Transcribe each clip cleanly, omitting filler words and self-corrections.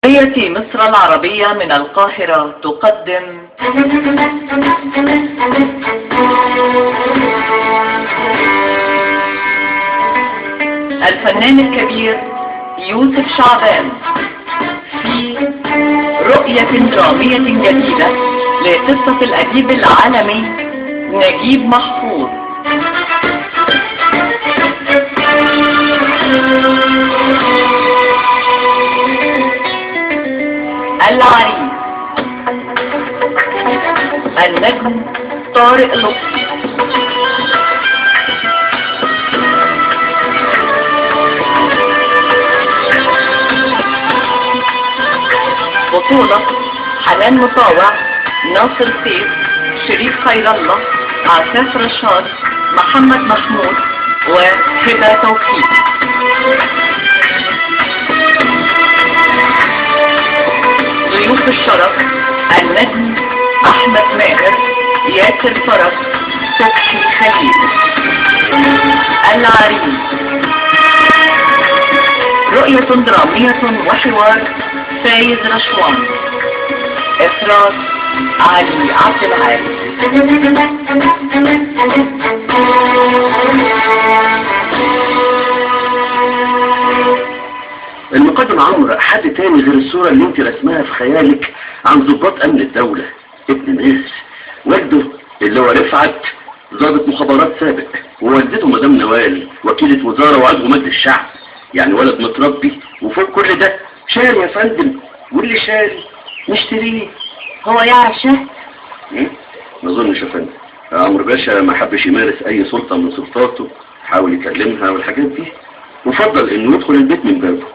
جمهورية مصر العربية من القاهرة تقدم الفنان الكبير يوسف شعبان في رؤية درامية جديدة لقصة الأديب العالمي نجيب محفوظ. العريس النجم طارق لطفي، بطولة حنان مطاوع، ناصر سيف، شريف خير الله، عفاف رشاد، محمد محمود وهبة توفيق. ضيوف الشرف النجم احمد ماهر، ياسر فرج، صبحي خليل. العريس رؤية درامية وحوار فايز رشوان، اخراج علي عبد العال. المقدم عمرو حد تاني غير الصورة اللي انت رسمها في خيالك عن ضباط امن الدولة، ابن ناس. والده اللي هو رفعت ضابط مخابرات سابق، ووالدته مدام نوال وكيلة وزارة وعضو مجلس الشعب، يعني ولد متربي. وفوق كل ده شاري يا فندم، واللي شاري نشتريه. هو يعرف شهد؟ ما اظنش يا فندم. عمرو باشا ما حبش يمارس اي سلطة من سلطاته، حاول يكلمها والحاجات دي، وفضل انه يدخل البيت من بابه.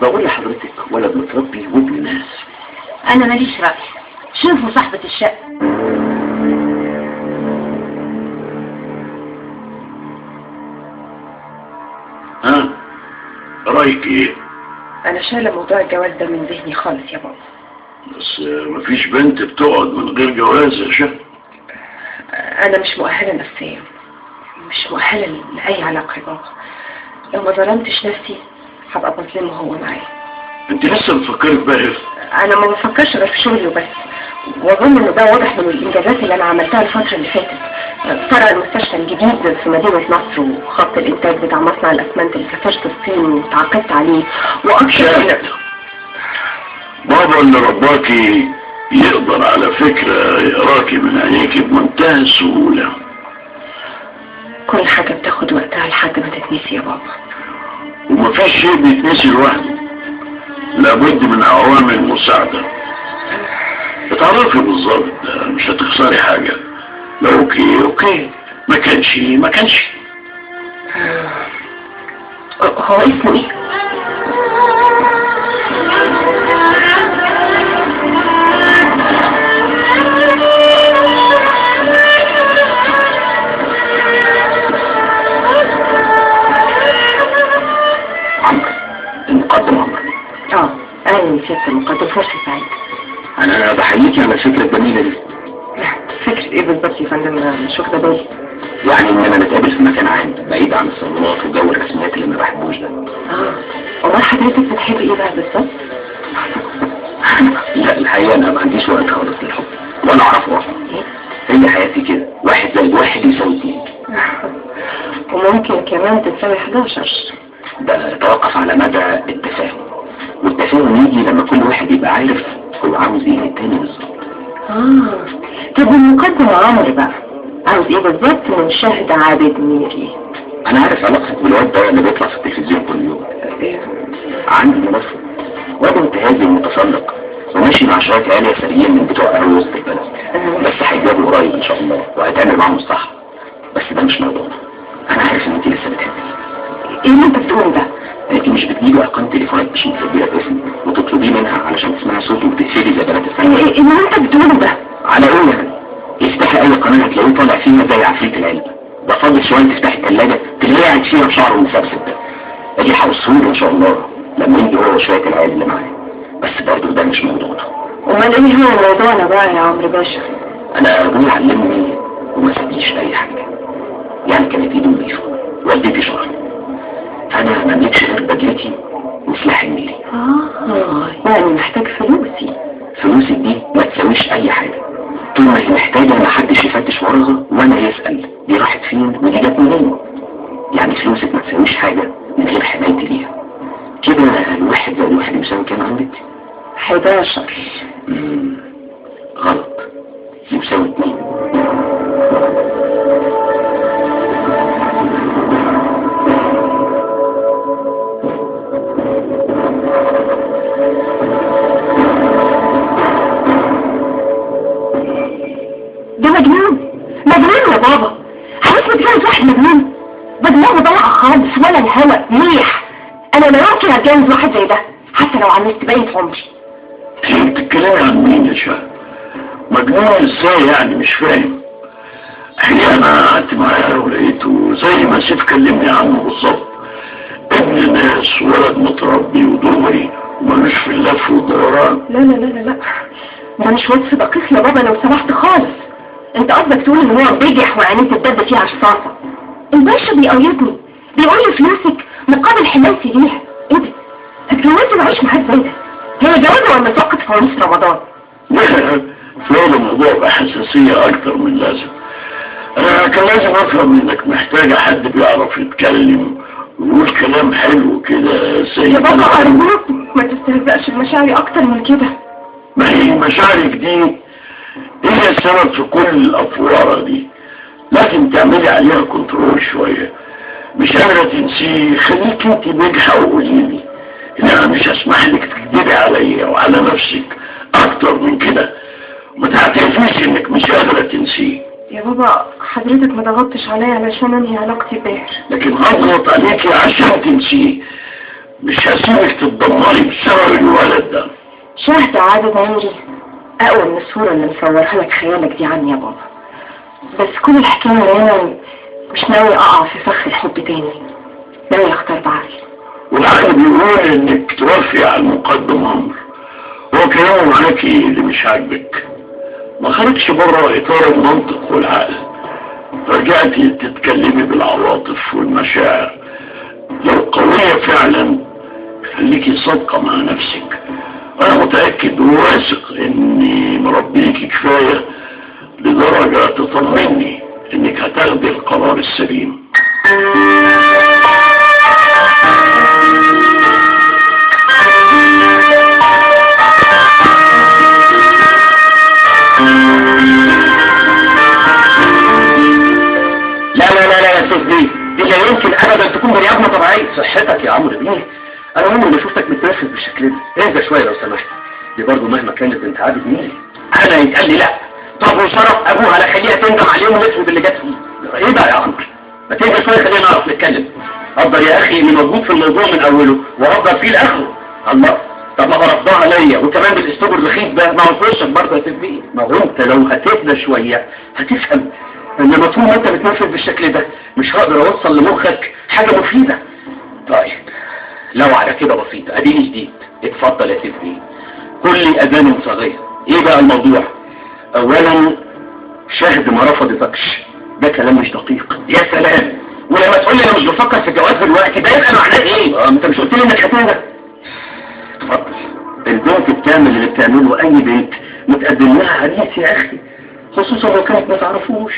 بقول لحضرتك ولد متربي وابن ناس. انا ماليش رأي، شوفوا صاحبة الشقة. رأيك ايه؟ انا شايله موضوع الجواز ده من ذهني خالص يا بابا. بس مفيش بنت بتقعد من غير جواز يا شهد. انا مش مؤهلة نفسيا، مش مؤهلة لأي علاقة يا بابا. لو ما ظلمتش نفسي هبقى بظلمه هو معايا. انت لسه بتفكري في بقى؟ انا ما بفكرش غير في شغلي وبس، واظن ان ده واضح من الانجازات اللي انا عملتها الفترة اللي فاتت. فرع المستشفى الجديد في مدينة نصر، وخط الانتاج بتاع مصنع الاسمنت اللي سافرت الصين وتعاقدت عليه، واكثر. بابا اللي رباكي يقدر على فكرة يقراكي من عينيكي بمنتهى السهولة. كل حاجة بتاخد وقتها لحد ما تتنسي يا بابا. ومفيش شيء بيتنسي لوحده، لابد من عوامل مساعدة. اتعرفي بالظبط، مش هتخسري حاجة. لو اوكي، ما كانش. هو اسمه ايه؟ المقدم عمرو. اهلا سيادة المقدم، فرصة سعيدة. انا بحييكي على الفكرة الجميلة دي. فكرة ايه بالظبط يا فندم؟ مش واخدة بالي. يعني اننا نتقابل في مكان عام بعيد عن الصالونات وجو الرسميات اللي ما بحبوش ده. والله حضرتك بتحب ايه بقى بالظبط؟ لا الحقيقة انا ما عنديش وقت خالص للحب، وانا اعرفه اصلا. هي حياتي كده، 1+1 يساوي 2. وممكن كمان تساوي 11. ده يتوقف على مدى التفاهم، والتفاهم يجي لما كل واحد يبقى عارف هو عاوز ايه التاني بالظبط. طب المقدم عمرو بقى عاوز ايه بالظبط من شهد عابد ميري؟ انا عارف علاقتك بالواد ده اللي بيطلع في التلفزيون كل يوم. عندي منافق، واد انتهازي ومتسلق، وماشي مع شوية عيال يساريين من بتوع قهوة وسط البلد. بس هيجابوا قريب ان شاء الله، وهيتعمل معاهم الصح. بس ده مش موضوعنا. انا عارف ان انت لسه بتحبي. ايه اللي انت بتقوله ده؟ انت مش بتجيبي ارقام تليفونات مش متسجله باسمي وتطلبيه منها علشان تسمعي صوته وتقفلي زي بنات الفن؟ ايه اللي انت بتقوله ده؟ على ايه يعني؟ افتحي اي قناه هتلاقيه طالع فيها زي عفريت العلبه. ده فاضل شويه تفتحي الثلاجه تلاقيه قاعد فيها بشعره المسبسب ده. ادي هوصله ان شاء الله لما يجي هو وشويه العيال اللي معاه. بس برضه ده مش موضوعنا. امال ايه هو موضوعنا بقى يا عمرو باشا؟ انا ابوي علمني وما سابيش اي حاجه، يعني كانت ايده نظيفه، والدتي شرف. انا ما ملكش غير بدلتي سلاح ميري. يعني محتاج فلوسي. فلوسك دي ما تساويش اي حاجة. طول ما هي محتاجة ما حدش يفتش وراها ولا يسأل دي راحت فين ودي جت منين. يعني فلوسك ما تساويش حاجة من غير حمايتي ليها. كده الواحد زائد واحد يساوي كام عندك؟ 11. غلط، يساوي 2. ده مجنون يا بابا. عايز تتجوز واحد مجنون؟ ده دماغه ضايعه خالص ولا الهوا مليح. انا لا يمكن اتجوز واحد زي ده حتى لو عملت بقية عمري. انت بتتكلمي عن مين يا شهد؟ مجنون ازاي يعني؟ مش فاهم. هي انا قعدت معاه ولقيته زي ما سيف كلمني عنه بالظبط، ابن ناس، ولد متربي ودغري ومالوش في اللف والدوران. لا لا لا لا لا، ده مش وصف دقيق يا بابا لو سمحت خالص. انت قصدك تقول ان هو بيجح وعينيه تتدب فيه عشصاصه. الباشا بيقيدني، بيقول لي فلوسك مقابل حمايتي ليها. انت هتجوزي وعيش معاك زي ده؟ هي جوازه ولا سقط فوانيس رمضان؟ لا، فعلا الموضوع بحساسية اكتر من لازم. انا كان لازم افهم انك محتاجة حد بيعرف يتكلم ويقول كلام حلو كده زي يا بابا ارجوك ما تستهزأش بمشاعري اكتر من كده. ما هي مشاعرك دي هي السبب في كل الافوارة دي. لازم تعملي عليها كنترول شوية. مش قادرة تنسيه، خليك انت بجحة وقوليلي ان انا مش هسمح لك تكدبي عليا وعلى نفسك اكتر من كده. ما تعترفيش انك مش قادرة تنسيه. يا بابا حضرتك ما ضغطتش عليا علشان انهي علاقتي بباهر، لكن هضغط عليكي عشان تنسيه. مش هسيبك تتدمري بسبب الولد ده. شهد عادة عمري اقوى من الصورة اللي مصورها لك خيالك دي عني يا بابا. بس كل الحكاية ان انا مش ناوي اقع في فخ الحب تاني، ناوي اختار بعقلي. والعقل بيقول انك توفي على المقدم امر، هو كلامه معاكي اللي مش عاجبك. ما خرجش بره اطار المنطق والعقل، رجعتي تتكلمي بالعواطف والمشاعر. لو قوية فعلا خليكي صادقة مع نفسك. انا متأكد وواثق اني مربيكي كفاية لدرجة تطمني انك هتاخدي القرار السليم. لا لا لا لا يا سيف دي لا يمكن ابدا تكون بني ادم طبيعي. صحتك يا عمرو بيه، انا عمري ما شفتك متنرفز بالشكل ده. اهدى شويه لو سمحت. دي برضه مهما كانت بنت عابد ميري. انا يتقال لي لا؟ طب وشرف ابوها لا خليها تندم عليهم ويسود اللي جت فيه. ايه بقى يا عمرو؟ ما تهدى شويه خلينا نعرف نتكلم. افضل يا اخي اني موجود في الموضوع من اوله وافضل فيه لاخره. الله، طب ما رفضها ليا وكمان بالاسلوب الرخيص ده، ما هو في وشك برضه يا سيف بيه. ما هو انت لو هتهدى شويه هتفهم انما طول ما انت بتنفذ بالشكل ده مش هقدر اوصل لمخك حاجه مفيده. طيب لو على كده بسيطه اديني جديد. اتفضل يا سيف بيه، كل اذان صغير. ايه بقى الموضوع؟ اولا شاهد ما رفضتكش، ده كلام مش دقيق. يا سلام، ولما تقول لي انا مش بفكر في الجواز دلوقتي ده يبقى معناه ايه؟ انت مش قلت لي انك هتهدى؟ اتفضل. البنت بتعمل اللي بتعمله اي بنت متقدم لها عريس يا اخي، خصوصا لو كانت ما تعرفوش.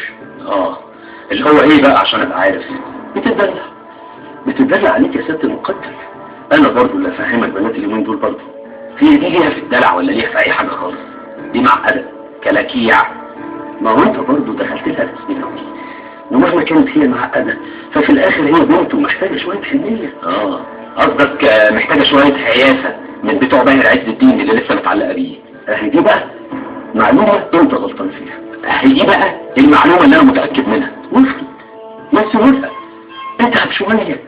اللي هو ايه بقى عشان ابقى عارف؟ بتدلع عليك يا ست المقدر. انا برضو اللي افهمك بنات اليومين دول برضو. دي ليها في الدلع ولا ليها في اي حاجه خالص؟ دي معقده كلاكيع. ما هو انت برضو دخلت لها تسميه قوي، ومهما كانت هي معقده ففي الاخر هي بنت ومحتاجه شويه حنيه. قصدك محتاجه شويه حياسه من بتوع باهر عز الدين اللي لسه متعلقه بيه. اهي دي بقى معلومه انت غلطان فيها. اهي دي بقى المعلومه اللي انا متاكد منها. وافق اتعب شويه،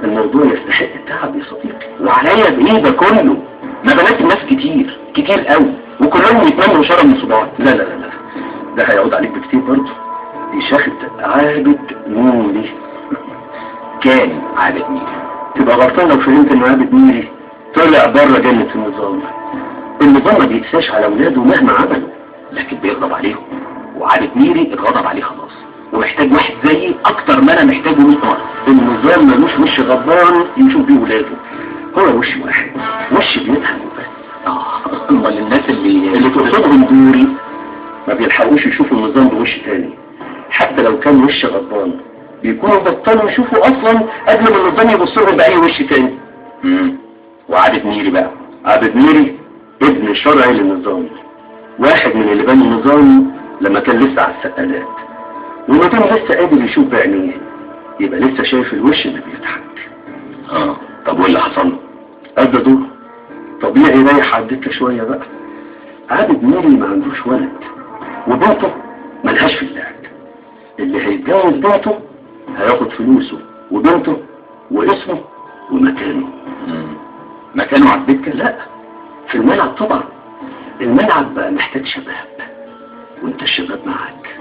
الموضوع يستحق التعب يا صديقي. وعليا بايه ده كله؟ ما بنات الناس كتير قوي وكلهم يتمنوا شرف من صباعي. لا لا لا، ده هيعود عليك بكتير برضه. دي شاخد عابد ميري. كان عابد ميري. تبقى غلطان لو فهمت ان عابد ميري طلع بره جنة النظام. النظام ما بيتساش على اولاده مهما عملوا، لكن بيغضب عليهم. وعابد ميري اتغضب عليه خلاص، ومحتاج واحد زيي اكتر ما انا محتاجه 100 مرة. النظام ملوش وش غضبان يشوف بيه ولاده. هو وش واحد، وش بيضحك بس. امال الناس اللي تقصدهم دول ما بيلحقوش يشوفوا النظام بوش تاني، حتى لو كان وش غضبان بيكونوا بطلوا يشوفوا اصلا قبل ما النظام يبص لهم باي وش تاني. وعابد ميري بقى؟ عابد ميري ابن شرعي للنظام، واحد من اللي بنوا النظام لما كان لسه على السقالات، وما كان لسه قادر يشوف بعينيه يبقى لسه شايف الوش اللي بيضحك. طب وايه اللي حصل له؟ قد دور طبيعي رايح على الدكه شويه بقى. عابد ميري ما عندوش ولد، وبنته ملهاش في اللعب. اللي هيتجوز بنته هياخد فلوسه وبنته واسمه ومكانه. مكانه على الدكه؟ لا، في الملعب طبعا. الملعب بقى محتاج شباب، وانت الشباب معاك.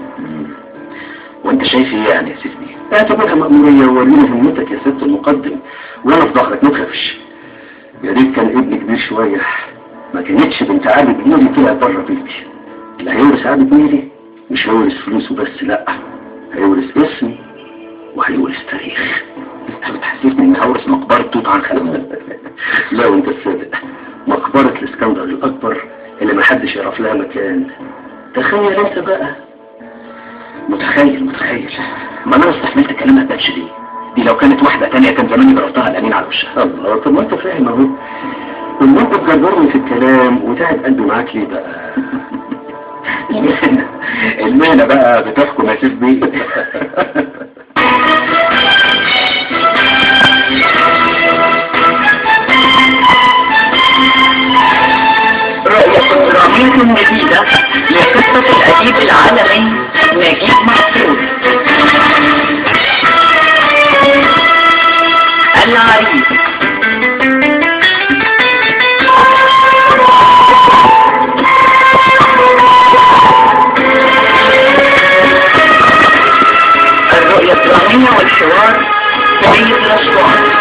وانت شايف ايه يعني يا سيدي؟ اعتبرها مأمورية وورينا همتك يا ست المقدم، وانا في ظهرك ما تخافش. يا ريت كان ابني كبير شوية، ما كانتش بنت عابد ميري طلعت بره بيتي. اللي هيورث عابد ميري مش هيورث فلوسه بس، لا، هيورث اسم وهيورث تاريخ. انت بتحسسني ان هورث مقبرة توت عنخ آمون. لا، وانت الصادق، مقبرة الاسكندر الاكبر اللي ما حدش يعرف لها مكان. تخيل انت بقى. متخيل. ما انا استحملت كلامها باتش ليه؟ دي لو كانت واحدة تانية كان زماني ضربتها الامين على وشها. الله، طب ما انت فاهم اهو. كنت انت تجبرني في الكلام وتعب قلبي معاك ليه بقى؟ المهنة بقى بتحكم يا سيد بيه. رؤية درامية جديدة لقصة الأديب العالمي نجيب محفوظ. العريس. الرؤية الدرامية والحوار سيد الأشواق.